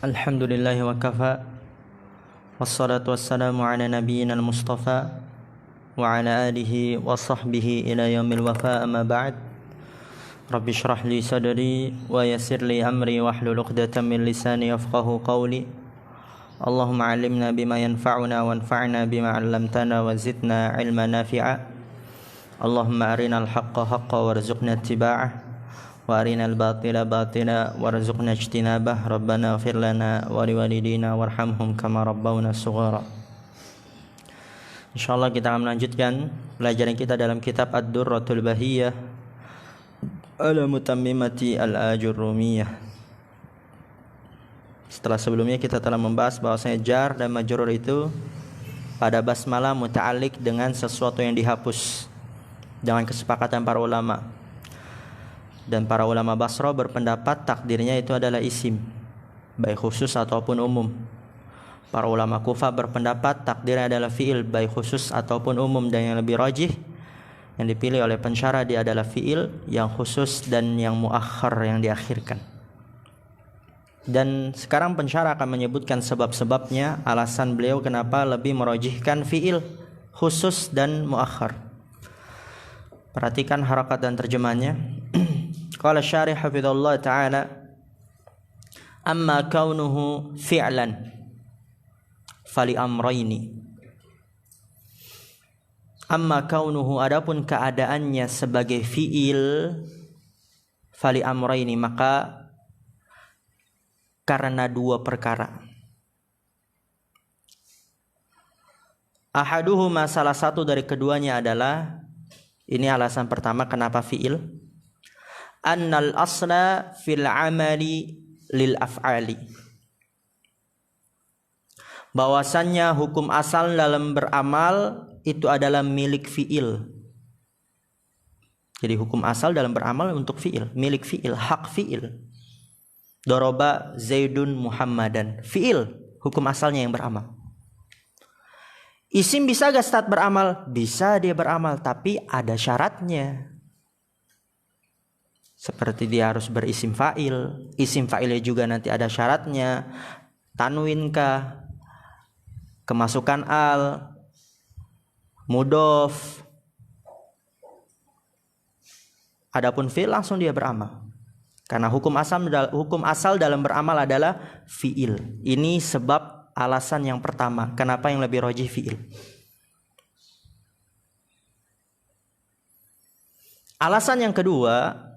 Alhamdulillahi wa kafa. Wassalatu wassalamu ala nabiyyina al-mustafa wa ala alihi wa sahbihi ila yaumil wafa, amma ba'd. Rabbi shrah li sadri wa yassir li amri wahlul 'uqdatam min lisani yafqahu qawli. Allahumma 'allimna bima yanfa'una wanfa'na bima 'allamtana wa zidna 'ilman nafi'a. Allahumma arinal haqqa haqqan warzuqna ittiba'ah wa arinal batila batila warzuqna ijtinabah. Rabbana ighfir lana wa liwalidina warhamhum kama rabbawna shighara. Insyaallah kita akan melanjutkan pelajaran kita dalam kitab Ad-Durratul Bahiyah ala mutammimati al-Ajurrumiyah. Setelah sebelumnya kita telah membahas bahwasanya jar dan majrur itu pada basmalah muta'alliq dengan sesuatu yang dihapus dengan kesepakatan para ulama. Dan para ulama Basra berpendapat takdirnya itu adalah isim, baik khusus ataupun umum. Para ulama Kufah berpendapat takdirnya adalah fi'il, baik khusus ataupun umum. Dan yang lebih rajih, yang dipilih oleh pensyarah, dia adalah fi'il yang khusus dan yang muakhir, yang diakhirkan. Dan sekarang pensyarah akan menyebutkan sebab-sebabnya, alasan beliau kenapa lebih merajihkan fi'il khusus dan muakhir. Perhatikan harakat dan terjemahannya. Qala syarih hafizallahu ta'ala, amma kaunuhu fi'lan fali amrayni. Amma kaunuhu, adapun keadaannya sebagai fi'il, fali amrayni, maka karena dua perkara. Ahaduhuma, salah satu dari keduanya adalah, ini alasan pertama kenapa fi'il, annal asla fil amali lil af'ali, bahwasannya hukum asal dalam beramal itu adalah milik fi'il. Jadi hukum asal dalam beramal untuk fi'il, milik fi'il, hak fi'il. Doroba Zaidun Muhammadan, fi'il, hukum asalnya yang beramal. Isim bisa gak start beramal? Bisa dia beramal, tapi ada syaratnya. Seperti dia harus berisim fa'il. Isim fa'ilnya juga nanti ada syaratnya. Tanwin kah, kemasukan al, mudhof. Adapun fi'il langsung dia beramal. Karena hukum asal dalam beramal adalah fi'il. Ini sebab alasan yang pertama kenapa yang lebih rajih fi'il. Alasan yang kedua,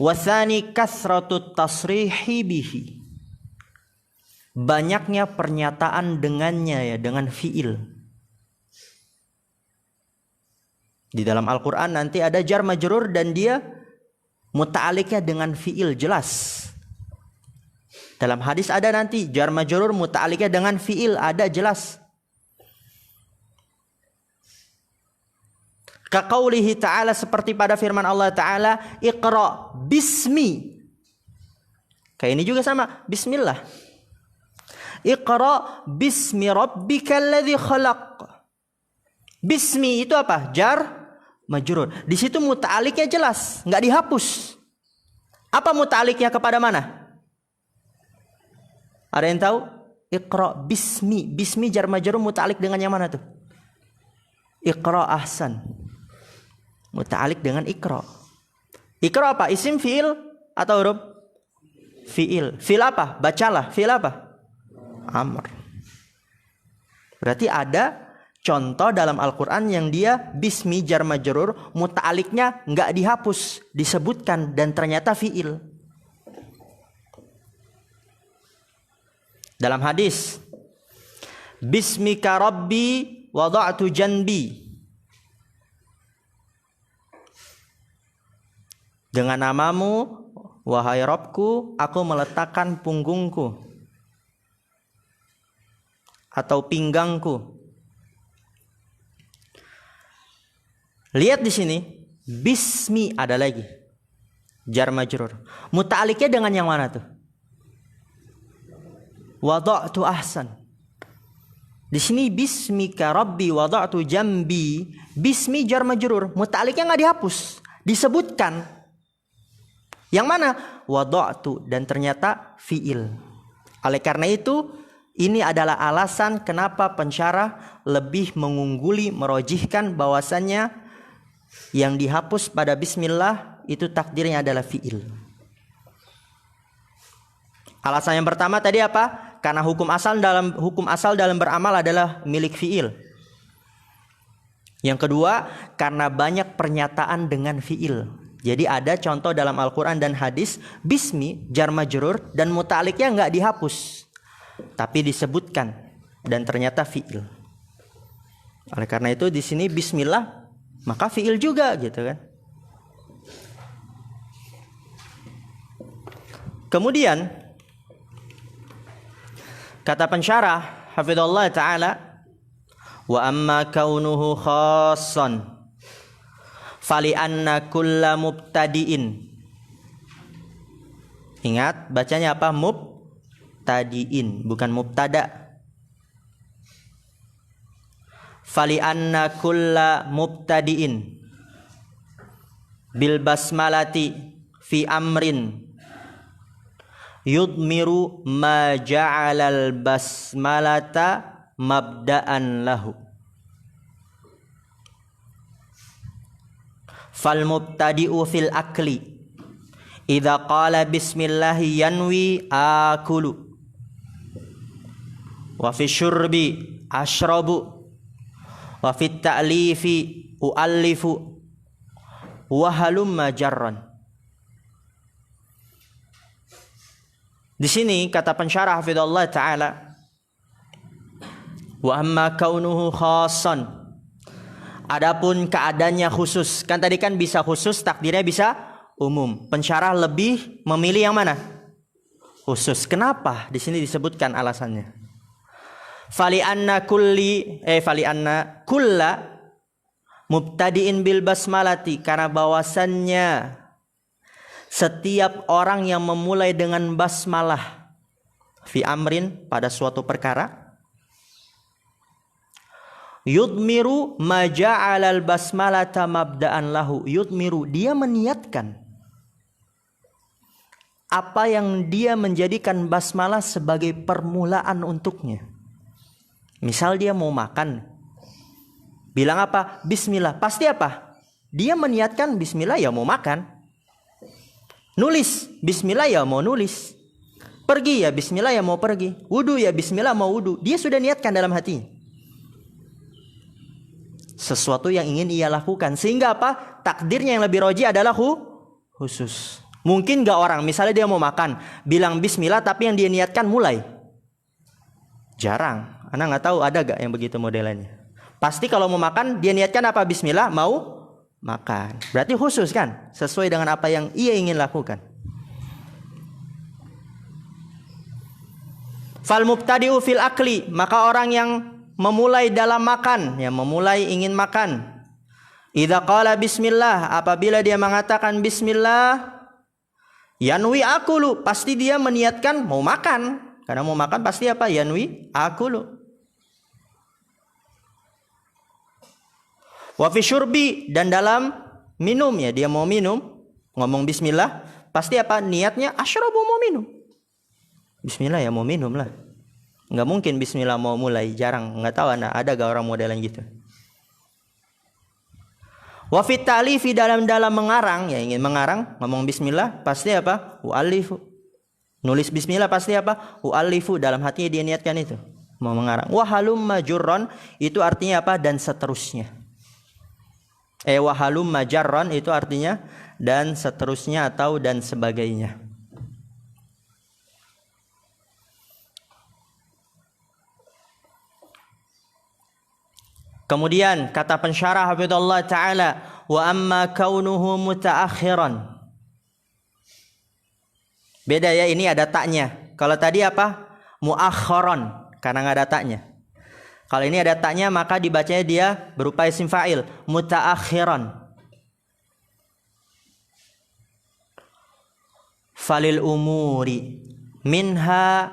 wasani kasratu tasrihi bihi, banyaknya pernyataan dengannya, ya, dengan fi'il. Di dalam Al-Quran nanti ada jar majrur dan dia muta'aliknya dengan fi'il, jelas. Dalam hadis ada nanti jar majrur muta'aliknya dengan fi'il, ada, jelas. Kaqaulihi ta'ala, seperti pada firman Allah Ta'ala, Iqra bismi. Kayak ini juga sama, bismillah. Iqra bismi rabbikal ladzi khalaq. Bismi itu apa? Jar majrur. Di situ muta'aliknya jelas, enggak dihapus. Apa muta'aliknya kepada mana? Ada yang tahu? Iqra bismi. Bismi jar majrur muta'alik dengan yang mana tuh? Iqra ahsan. Muta'alik dengan ikra. Ikra apa? Isim, fi'il atau huruf? Fi'il. Fi'il apa? Bacalah. Fi'il apa? Amr. Berarti ada contoh dalam Al-Quran yang dia bismi jar majrur, muta'aliknya nggak dihapus, disebutkan, dan ternyata fi'il. Dalam hadis, bismika rabbi wada'tu janbi, dengan namamu, wahai Rabbku, aku meletakkan punggungku atau pinggangku. Lihat di sini, bismi ada lagi, jar majrur. Muta'aliknya dengan yang mana tuh? Wada'tu ahsan. Di sini bismika rabbi wada'tu jambi, bismi jar majrur, muta'aliknya nggak dihapus, disebutkan. Yang mana? Wada'tu, dan ternyata fi'il. Oleh karena itu, ini adalah alasan kenapa pensyarah lebih mengungguli, merojihkan bahwasannya yang dihapus pada bismillah itu takdirnya adalah fi'il. Alasan yang pertama tadi apa? Karena hukum asal dalam beramal adalah milik fi'il. Yang kedua, karena banyak pernyataan dengan fi'il. Jadi ada contoh dalam Al-Quran dan hadis, bismi, jar majrur, dan muta'aliknya nggak dihapus, tapi disebutkan dan ternyata fi'il. Oleh karena itu di sini bismillah, maka fi'il juga gitu kan. Kemudian kata pensyarah hafizallahu ta'ala, wa amma kaunuhu khassan fali anna kulla mubtadi'in. Ingat bacanya apa? Mubtadi'in, bukan mubtada. Fali anna kulla mubtadi'in bil basmalati fi amrin yudmiru ma ja'alal basmalata mabda'an lahu. Fal mubtadi'u fil akli idza qala bismillahi yanwi akulu, wa fi syurbi ashrabu, wa fi ta'lifi uallifu, wa halumma jarran. Di sini kata pensyarah hafizallahu ta'ala, wa amma kaunuhu khassan, adapun keadaannya khusus. Kan tadi kan bisa khusus, takdirnya bisa umum. Pensyarah lebih memilih yang mana? Khusus. Kenapa? Di sini disebutkan alasannya. Fali anna kulla mubtadi'in bil basmalati, karena bahwasannya setiap orang yang memulai dengan basmalah fi amrin, pada suatu perkara, yudmiru ma ja'alal basmalata mabda'an lahu. Yudmiru, dia meniatkan apa yang dia menjadikan basmalah sebagai permulaan untuknya. Misal dia mau makan, bilang apa? Bismillah. Pasti apa? Dia meniatkan bismillah ya mau makan. Nulis bismillah ya mau nulis. Pergi ya bismillah ya mau pergi. Wudu ya bismillah mau wudu. Dia sudah niatkan dalam hatinya sesuatu yang ingin ia lakukan, sehingga apa? Takdirnya yang lebih roji adalah khusus. Mungkin gak orang, misalnya dia mau makan, bilang bismillah tapi yang dia niatkan mulai. Jarang. Anak gak tahu ada gak yang begitu modelannya. Pasti kalau mau makan dia niatkan apa? Bismillah, mau makan. Berarti khusus kan? Sesuai dengan apa yang ia ingin lakukan. Fal mubtadi'u fil akli, maka orang yang memulai dalam makan, yang memulai ingin makan, idza qala bismillah, apabila dia mengatakan bismillah, yanwi akulu, pasti dia meniatkan mau makan. Karena mau makan pasti apa? Yanwi akulu. Wa fi syurbi, dan dalam minum, ya dia mau minum, ngomong bismillah, pasti apa? Niatnya asyrabu, mau minum. Bismillah ya mau minum lah. Enggak mungkin bismillah mau mulai, jarang. Enggak tahu ada gak orang modelan gitu. Wa fi ta'lifi, dalam mengarang, ya ingin mengarang, ngomong bismillah, pasti apa? U'allifu. Nulis bismillah pasti apa? U'allifu, dalam hatinya dia niatkan itu, mau mengarang. Wa halumma jurran, itu artinya apa? Dan seterusnya. Wa halumma jarran, itu artinya dan seterusnya atau dan sebagainya. Kemudian kata pensyarah hafizallahu ta'ala, wa amma kaunuhu mutaakhiran. Beda ya, ini ada taknya. Kalau tadi apa? Muakharon, karena nggak ada taknya. Kalau ini ada taknya, maka dibacanya dia berupa isim fa'il, mutaakhiran. Falil umuri minha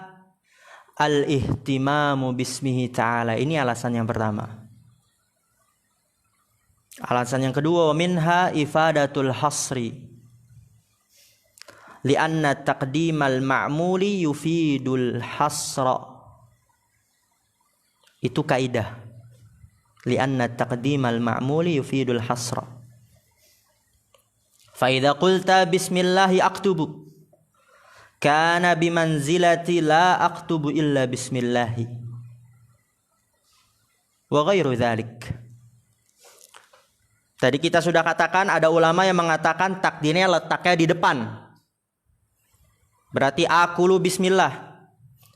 al-ihtimamu bismihi ta'ala. Ini alasan yang pertama. Alasan yang kedua, minha ifadatul hasri Lianna taqdimal ma'muli yufidul hasra. Itu kaidah. Lianna taqdimal ma'muli yufidul hasra. Fa idza qulta bismillahi aktubu kana bimanzilati la aktubu illa bismillahi wa ghairu dzalik. Tadi kita sudah katakan ada ulama yang mengatakan takdirnya letaknya di depan. Berarti akulu bismillah,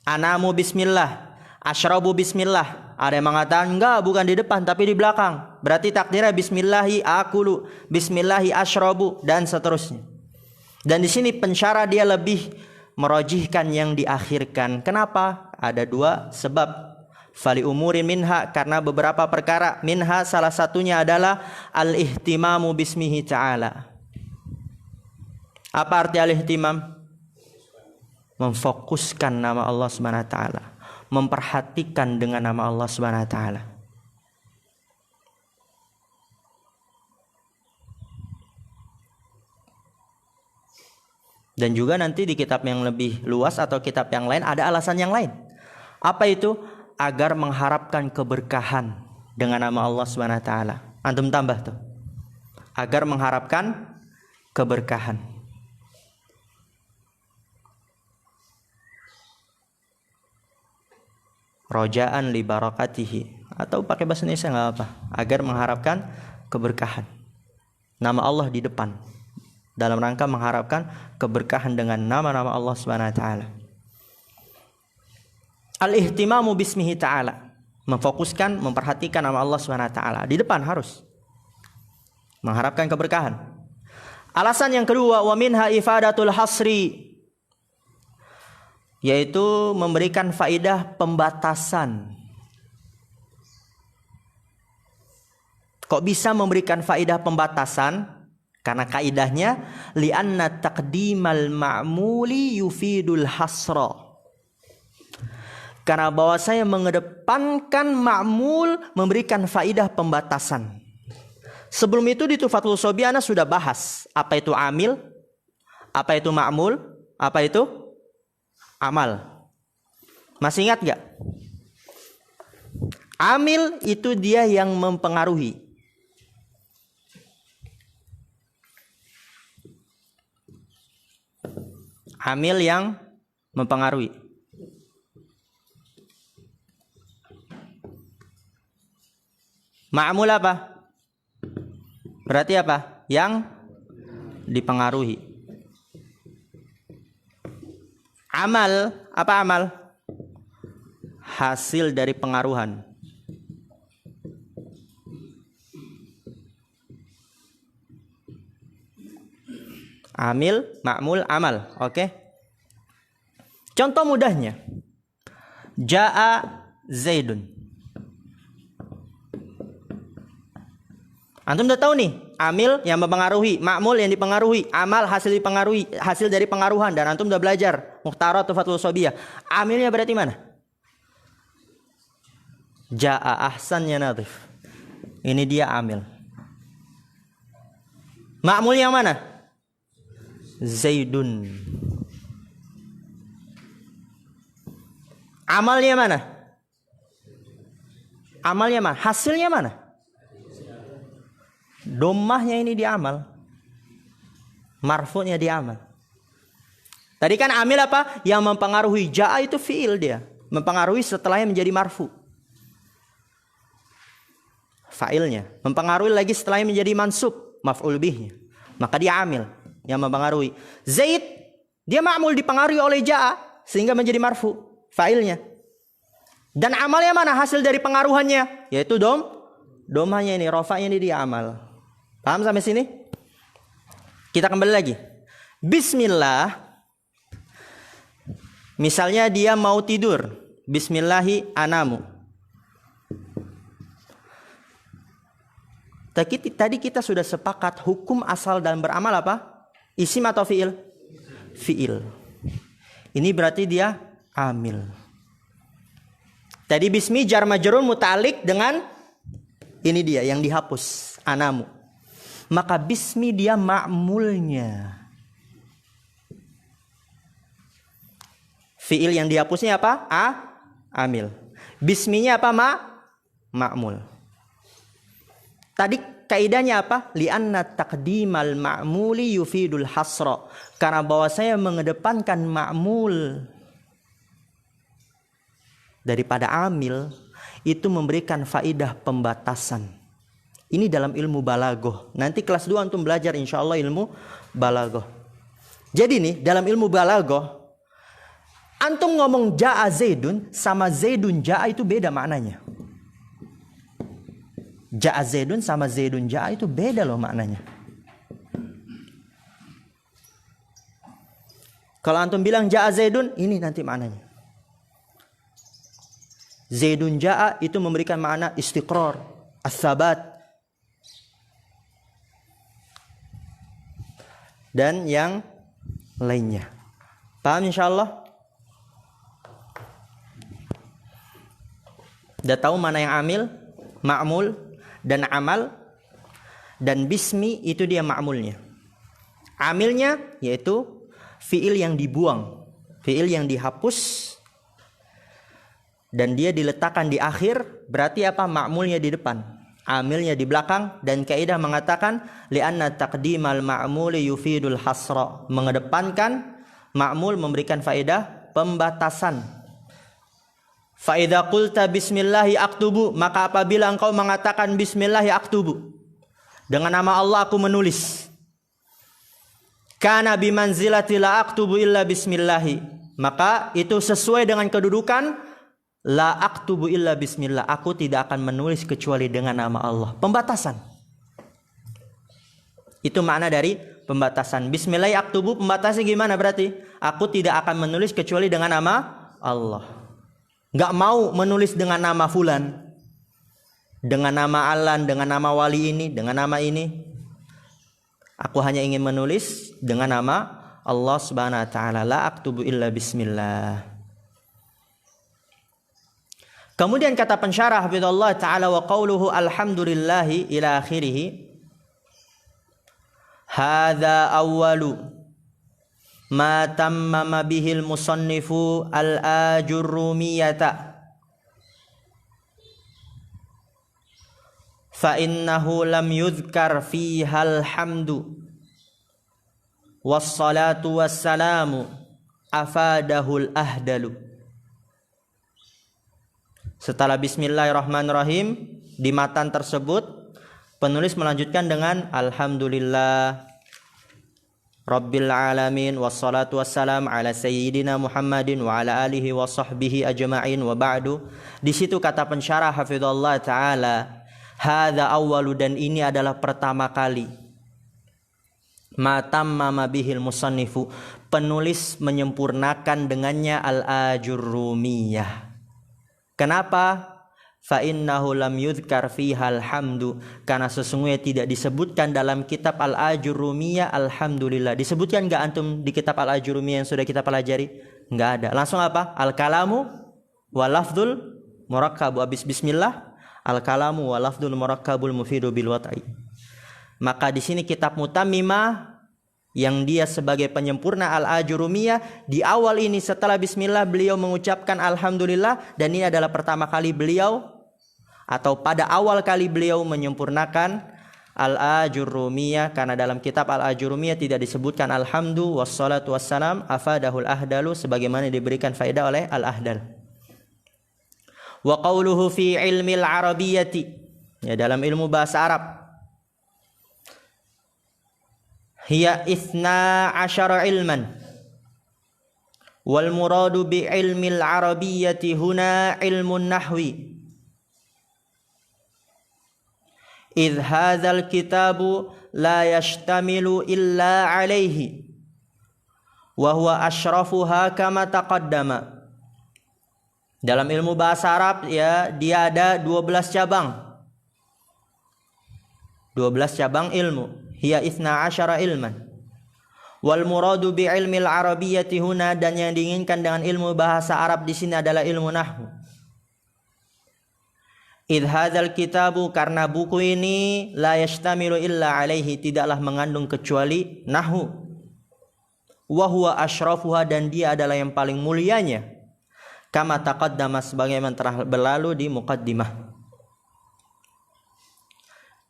anamu bismillah, asyrabu bismillah. Ada yang mengatakan enggak, bukan di depan tapi di belakang. Berarti takdirnya bismillahi akulu, bismillahi asyrabu, dan seterusnya. Dan di sini pensyarah dia lebih merojihkan yang diakhirkan. Kenapa? Ada dua sebab. Fali umurin minha, karena beberapa perkara. Minha salah satunya adalah al-ihtimamu bismihi ta'ala. Apa arti al-ihtimam? Memfokuskan nama Allah Subhanahu wa taala, memperhatikan dengan nama Allah Subhanahu wa taala. Dan juga nanti di kitab yang lebih luas atau kitab yang lain ada alasan yang lain. Apa itu? Agar mengharapkan keberkahan dengan nama Allah Subhanahu wa taala. Antum tambah tuh. Agar mengharapkan keberkahan. Rojaan li barakatihi, atau pakai bahasa Indonesia nggak apa, agar mengharapkan keberkahan. Nama Allah di depan dalam rangka mengharapkan keberkahan dengan nama-nama Allah Subhanahu wa taala. Al-ihtimamu bismihi ta'ala, memfokuskan, memperhatikan nama Allah Subhanahu wa taala di depan, harus mengharapkan keberkahan. Alasan yang kedua, wa minha ifadatul hasri, yaitu memberikan faidah pembatasan. Kok bisa memberikan faidah pembatasan? Karena kaidahnya li'anna taqdimal ma'muli yufidul hasra. Karena bahwasanya mengedepankan ma'mul memberikan faidah pembatasan. Sebelum itu di Tuhfatul Shobiyah ana sudah bahas apa itu amil, apa itu ma'mul, apa itu amal. Masih ingat gak? Amil itu dia yang mempengaruhi. Amil yang mempengaruhi. Ma'mul apa? Berarti apa? Yang dipengaruhi. Amal, apa amal? Hasil dari pengaruhan. Amil, ma'mul, amal. Oke. Contoh mudahnya. Ja'a Zaidun. Antum udah tahu nih, amil yang mempengaruhi, ma'mul yang dipengaruhi, amal hasil dipengaruhi, hasil dari pengaruhan, dan antum udah belajar Mukhtarat Tuhfatul Shobiyah. Amilnya berarti mana? Ja'a ahsannya natif. Ini dia amil. Ma'mul yang mana? Zaidun. Amalnya mana? Amalnya mana? Hasilnya mana? Dommahnya ini di amal. Marfu'nya di amal. Tadi kan amil apa? Yang mempengaruhi. Ja'a itu fi'il dia. Mempengaruhi setelahnya menjadi marfu. Fa'ilnya. Mempengaruhi lagi setelahnya menjadi mansub. Maf'ul bihnya. Maka dia amil. Yang mempengaruhi. Zaid. Dia ma'mul dipengaruhi oleh ja'a. Sehingga menjadi marfu. Fa'ilnya. Dan amalnya mana? Hasil dari pengaruhannya. Yaitu domahnya ini. Rofa'nya ini dia amal. Paham sampai sini? Kita kembali lagi. Bismillah. Misalnya dia mau tidur. Bismillahi anamu. Tadi kita sudah sepakat hukum asal dan beramal apa? Isim atau fi'il? Fi'il. Ini berarti dia amil. Tadi bismi jar majrur muta'alliq dengan ini dia yang dihapus, anamu. Maka bismi dia ma'mulnya. Fiil yang dihapusnya apa? Amil. Bisminya apa? Ma'mul. Tadi kaidahnya apa? Li'anna taqdimal ma'muli yufidul hasra. Karena bahwa saya mengedepankan ma'mul daripada amil itu memberikan faidah pembatasan. Ini dalam ilmu balaghah. Nanti kelas 2 antum belajar insyaallah ilmu balaghah. Jadi nih dalam ilmu balaghah antum ngomong ja'a Zaidun sama Zaidun ja'a itu beda maknanya. Ja'a Zaidun sama Zaidun ja'a itu beda loh maknanya. Kalau antum bilang ja'a Zaidun, ini nanti maknanya. Zaidun ja'a itu memberikan makna istiqrar, as-sabat. Dan yang lainnya. Paham insyaallah? Udah tahu mana yang amil, ma'mul, dan amal, dan bismi itu dia ma'mulnya. Amilnya yaitu fiil yang dibuang, fiil yang dihapus, dan dia diletakkan di akhir, berarti apa? Ma'mulnya di depan, amilnya di belakang. Dan kaidah mengatakan li'anna taqdimal ma'muli yufidul hasra, mengedepankan ma'mul memberikan faedah pembatasan. Fa idza qulta bismillahi aktubu, maka apabila engkau mengatakan bismillahi aktubu, dengan nama Allah aku menulis, kana bimanzilati la aktubu illa bismillahi, maka itu sesuai dengan kedudukan la aktubu illa bismillah, aku tidak akan menulis kecuali dengan nama Allah. Pembatasan. Itu makna dari pembatasan. Bismillahi aktubu, pembatasnya gimana berarti? Aku tidak akan menulis kecuali dengan nama Allah. Gak mau menulis dengan nama fulan, dengan nama Alan, dengan nama wali ini, dengan nama ini. Aku hanya ingin menulis dengan nama Allah Subhanahu wa taala. La aktubu illa bismillah. Kemudian kata pensyarah hafizallahu taala wa qauluhu alhamdulillahi ila akhirih. Hadza awwalu ma tammama bihil musannifu al-ajurrumiyata fa innahu lam yudhkar fiha alhamdu wassalatu wassalamu afadahul ahdalu. Setelah bismillahirrahmanirrahim di matan tersebut penulis melanjutkan dengan alhamdulillah Rabbil alamin wassalatu wassalam ala sayyidina Muhammadin wa ala alihi wa sahbihi ajma'in wa ba'du. Di situ kata pensyarah hafizallahu taala, hadza awwalu, dan ini adalah pertama kali, ma tammama bihil musannifu, penulis menyempurnakan dengannya al-ajurrumiyah. Kenapa? Fa innahu lam yudhkar fiha alhamdu, karena sesungguhnya tidak disebutkan dalam kitab al-ajurrumiyah alhamdulillah. Disebutkan enggak antum di kitab al-ajurrumiyah yang sudah kita pelajari? Enggak ada. Langsung apa? Al-kalamu wa lafdzul murakkabu. Habis bismillah, al-kalamu wa lafdzul murakkabul mufidu bil wat'i. Maka di sini kitab Mutammimah yang dia sebagai penyempurna al-ajurrumiyah, di awal ini setelah bismillah beliau mengucapkan alhamdulillah, dan ini adalah pertama kali beliau atau pada awal kali beliau menyempurnakan al-ajurrumiyah, karena dalam kitab al-ajurrumiyah tidak disebutkan alhamdu wassalatu wassalam afadahul ahdalu sebagaimana diberikan faedah oleh al-ahdal. Wa qauluhu fi ilmil arabiyyati, ya dalam ilmu bahasa Arab, hiya ithna asyara ilman wal muradu bi ilmil arabiyyati huna ilmun nahwi idh hadzal kitabu la yashtamilu illa alaihi wa huwa asyrafuha kama taqaddama. Dalam ilmu bahasa Arab ya, dia ada 12 cabang. 12 cabang ilmu. Hiya ithna asyara ilman. Wal muradu bi ilmil arabiyyati huna, dan yang diinginkan dengan ilmu bahasa Arab di sini adalah ilmu nahwu. Idh hadzal kitabu, karena buku ini la yashtamilu illa alaihi, tidaklah mengandung kecuali nahwu. wa huwa asyrafuha, dan dia adalah yang paling mulianya, kama taqaddama, sebagaimana telah berlalu di muqaddimah.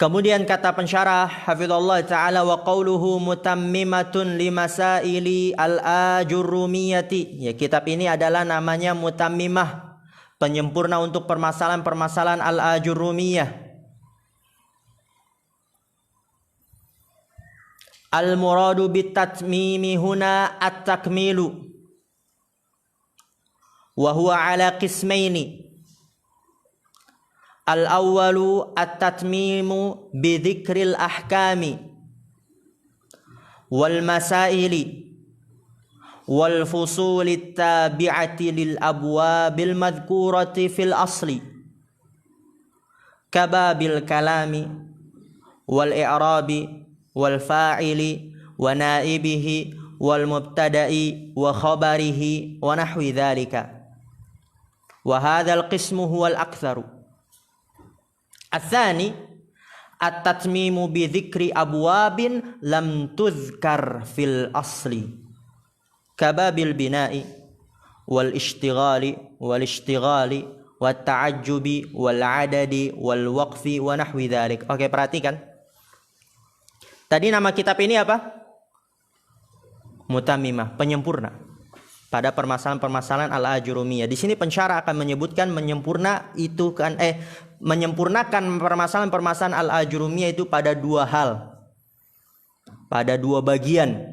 Kemudian kata pensyarah hafizallahu taala, wa qauluhu mutammimatun limasaili al-ajurrumiyati. Ya, kitab ini adalah namanya mutammimah, penyempurna untuk permasalahan-permasalahan al-ajurrumiyah. Al-muradu bitatmimi huna at-takmilu wa huwa ala qismaini. Al-awwalu at-tatmimu bidhikril ahkami wal masaili wal fusulit tabi'ati lil abwabil madhkurati fil asli kababil kalami wal i'rabi wal fa'ili wa naibihi wal mubtada'i wa khabarihi wa nahwi dhalika. Wa hadzal qismu huwal aktsaru. Ats-tsani at-tatmimu bi dzikri abwabin lam tuzkar fil asli kababil bina'i wal ishtighali wat ta'ajjubi wal adadi wal waqfi wa nahwi dzalik. Oke, perhatikan. Tadi nama kitab ini apa? Mutammimah, penyempurna pada permasalahan-permasalahan al-ajurumiyah. Di sini pensyarah akan menyebutkan menyempurnakan permasalahan-permasalahan al-ajurumiyah itu pada dua hal, pada dua bagian.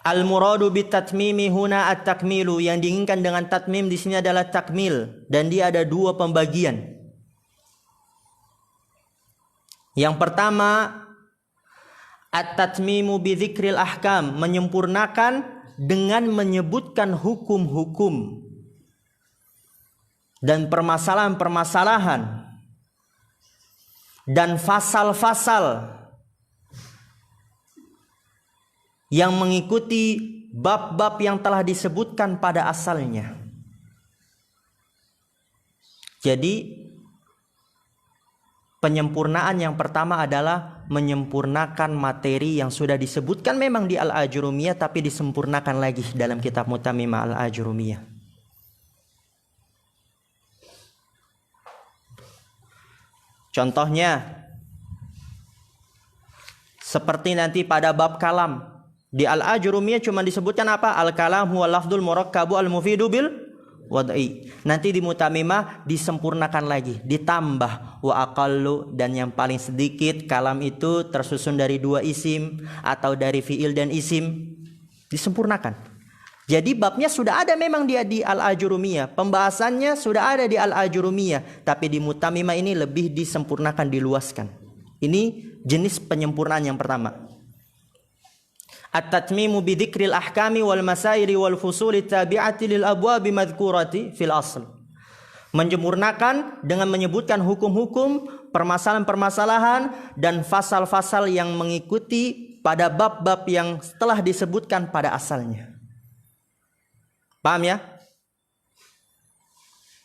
Al-muradu bitatmimi huna at-takmilu, yang diinginkan dengan tatmim di sini adalah takmil, dan dia ada dua pembagian. Yang pertama, at-tatmimu bi dzikril ahkam, menyempurnakan dengan menyebutkan hukum-hukum dan permasalahan-permasalahan dan fasal-fasal yang mengikuti bab-bab yang telah disebutkan pada asalnya. Jadi penyempurnaan yang pertama adalah menyempurnakan materi yang sudah disebutkan memang di al-ajurumiyah, tapi disempurnakan lagi dalam kitab Mutammimah al-ajurumiyah. Contohnya seperti nanti pada bab kalam di al-ajurumiyah cuma disebutkan apa? Al-kalam huwa lafdzul murakkabu al-mufidu bil wad'i. Nanti di Mutammimah disempurnakan lagi, ditambah wa aqallu, dan yang paling sedikit kalam itu tersusun dari dua isim atau dari fiil dan isim, disempurnakan. Jadi babnya sudah ada memang dia di al-ajurumiyah, pembahasannya sudah ada di al-ajurumiyah, tapi di Mutammimah ini lebih disempurnakan, diluaskan. Ini jenis penyempurnaan yang pertama. At-tatmimu bi dzikril ahkami wal masairi wal fusuli tabi'ati lil abwabi madhkurati fil asl. Menyempurnakan dengan menyebutkan hukum-hukum, permasalahan-permasalahan dan fasal-fasal yang mengikuti pada bab-bab yang telah disebutkan pada asalnya. Paham ya?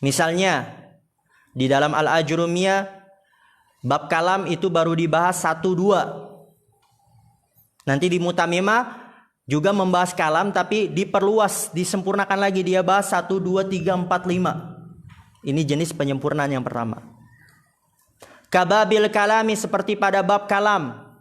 Misalnya di dalam al-ajurumiyah bab kalam itu baru dibahas 1-2. Nanti di Mutammimah juga membahas kalam, tapi diperluas, disempurnakan lagi, dia bahas 1, 2, 3, 4, 5. Ini jenis penyempurnaan yang pertama. Kababil kalami, seperti pada bab kalam.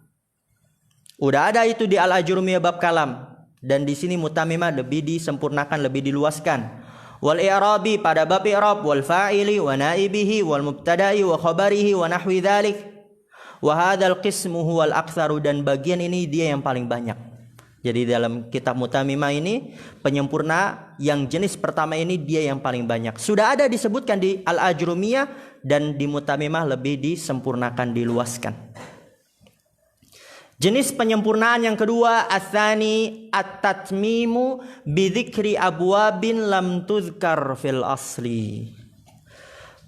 Udah ada itu di al-ajurumiyah bab kalam, dan di sini Mutammimah lebih disempurnakan, lebih diluaskan. Wal i'rabi, pada bab i'rab, wal fa'ili wa naibihi wal mubtada'i wa khabarihi wa nahwi dzalik. Wa hadzal qismu huwal aktsaru, dan bagian ini dia yang paling banyak. Jadi dalam kitab Mutammimah ini penyempurna yang jenis pertama ini dia yang paling banyak. Sudah ada disebutkan di al-ajurumiyah, dan di Mutammimah lebih disempurnakan, diluaskan. Jenis penyempurnaan yang kedua, ats-tsani at-tatmimu bi dzikri abwabin lam tuzkar fil asli.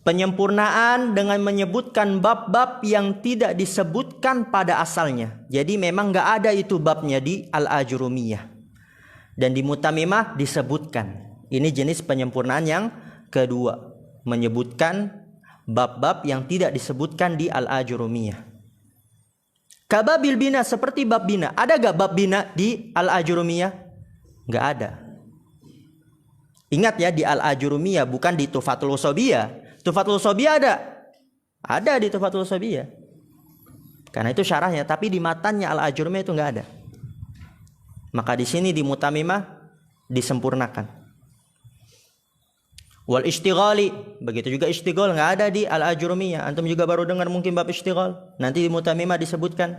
Penyempurnaan dengan menyebutkan bab-bab yang tidak disebutkan pada asalnya. Jadi memang nggak ada itu babnya di al-ajurumiyah, dan di Mutammimah disebutkan. Ini jenis penyempurnaan yang kedua, menyebutkan bab-bab yang tidak disebutkan di al-ajurumiyah. Kababil bina, seperti bab bina. Ada gak bab bina di Al-Ajurumiyah? Gak ada. Ingat ya, di Al-Ajurumiyah, bukan di Tuhfatul Ushobiyah. Tuhfatul Ushobiyah ada. Ada di Tuhfatul Ushobiyah. Karena itu syarahnya, tapi di matanya Al-Ajurumiyah itu gak ada. Maka di sini di Mutamimah disempurnakan. Wal istighali, begitu juga istighal nggak ada di Al-Ajurumiyah. Antum juga baru dengar mungkin bab istighal. Nanti di Mutamimah disebutkan.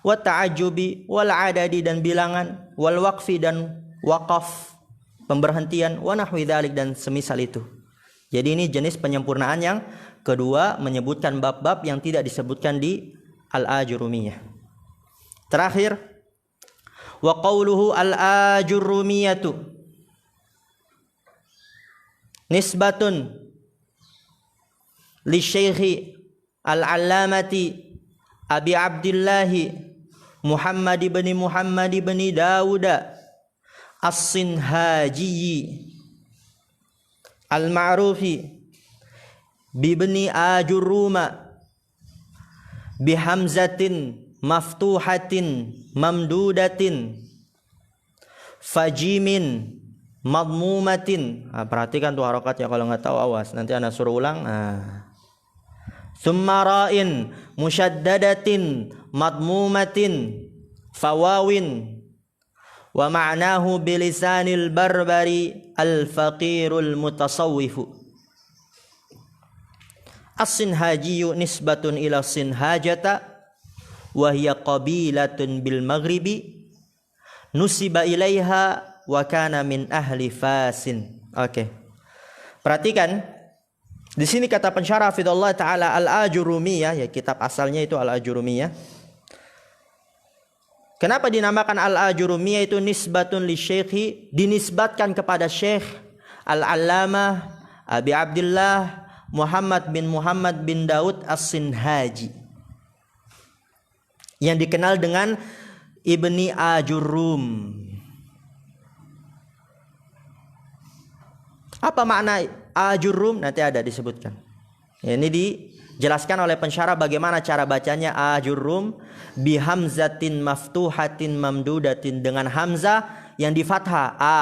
Wa ta'ajubi wal adadi, dan bilangan, wal waqfi, dan waqaf, pemberhentian, wa nahwi dzalik, dan semisal itu. Jadi ini jenis penyempurnaan yang kedua, menyebutkan bab-bab yang tidak disebutkan di Al-Ajurumiyah. Terakhir, wa qauluhu al-Ajurumiyatu nisbatun li Syekhi al-Allamati Abi Abdillahi Muhammad ibn Dawud as-Sinhaji al-Ma'rufi bibni Ajurruma bihamzatin maftuhatin mamdudatin fajimin madmumatin. Perhatikan tuh harokatnya, kalau nggak tahu awas nanti ana suruh ulang. Tsumma ra'in musyaddadatin madmumatin fawawin wa ma'nahu bilisanil barbari al-faqirul mutasawwifu. As-Sinhajiyu nisbatun ila Sinhajata wa hiya qabilatun bil maghribi nusiba ilaiha wa kana min ahli Fasin. Oke. Perhatikan di sini kata pensyarah hafizallahu taala Al-Ajurumiyah, ya kitab asalnya itu Al-Ajurumiyah. Kenapa dinamakan Al-Ajurumiyah itu nisbatun li syekhi, dinisbatkan kepada Syekh Al-Allamah Abi Abdullah Muhammad bin Daud As-Sinhaji, yang dikenal dengan Ibni Ajurrum. Apa makna Ajurrum? Nanti ada disebutkan. Ini dijelaskan oleh pensyarah bagaimana cara bacanya Ajurrum. Bihamzatin maftuhatin mamdudatin, dengan hamzah yang di fathah a,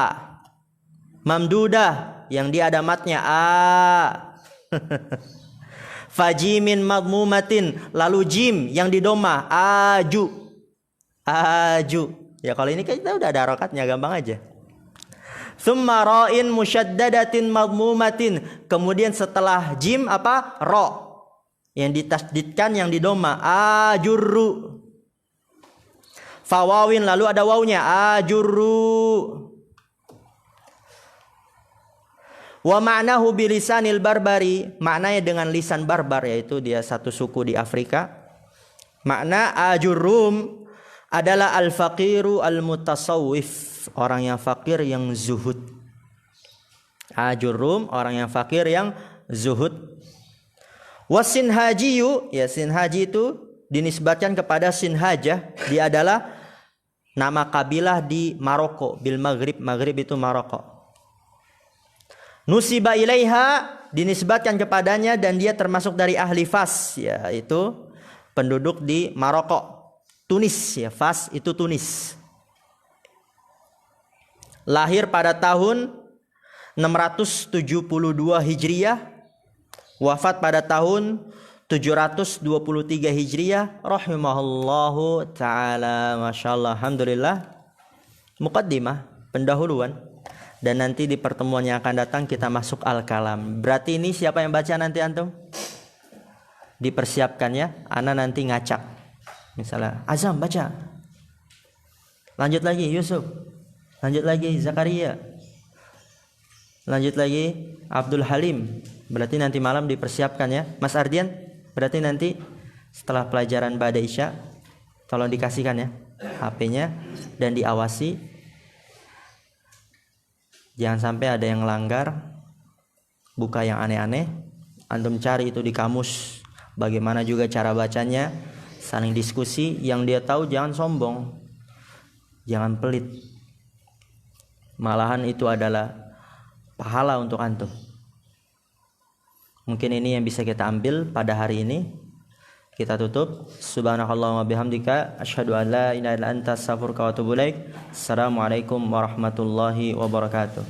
mamdudah yang dia ada matnya a. Fajimin madmumatin, lalu jim yang di doma aju. Ya kalau ini kita udah ada harokatnya, gampang aja. Tsumma ra'in musyaddadatin madmumatin, kemudian setelah jim apa? Ra yang ditasdidkan yang di doma ajurru. Fawawin, lalu ada wawnya ajurru. Wa ma'nahu bilisanil barbari, maknanya dengan lisan barbar, yaitu dia satu suku di Afrika. Makna ajurrum adalah al-faqiru al-mutasawwif, orang yang fakir yang zuhud. Ajurrum, orang yang fakir yang zuhud. Wasinhajiyu, ya Sinhaji itu dinisbatkan kepada Sinhajah. Dia adalah nama kabilah di Maroko, bil Maghrib. Maghrib itu Maroko. Nusiba ilaiha, dinisbatkan kepadanya, dan dia termasuk dari ahli Fas, yaitu penduduk di Maroko. Tunis, ya Fas itu Tunis. Lahir pada tahun 672 Hijriah, wafat pada tahun 723 Hijriah, rahimahullahu taala. Masyaallah, alhamdulillah. Muqaddimah, pendahuluan, dan nanti di pertemuan yang akan datang kita masuk al-kalam. Berarti ini siapa yang baca nanti antum? Dipersiapkan ya, ana nanti ngacak. Misalnya Azam baca, lanjut lagi Yusuf, lanjut lagi Zakaria, lanjut lagi Abdul Halim. Berarti nanti malam dipersiapkan ya. Mas Ardian, berarti nanti setelah pelajaran Ba'da Isya tolong dikasihkan ya HP-nya dan diawasi. Jangan sampai ada yang langgar, buka yang aneh-aneh. Antum cari itu di kamus, bagaimana juga cara bacanya, saling diskusi. Yang dia tahu jangan sombong, jangan pelit. Malahan itu adalah pahala untuk antum. Mungkin ini yang bisa kita ambil pada hari ini. Kita tutup. Subhanakallahumma bihamdika asyhadu an la ilaha illa anta astaghfiruka wa atubu ilaik. Assalamualaikum warahmatullahi wabarakatuh.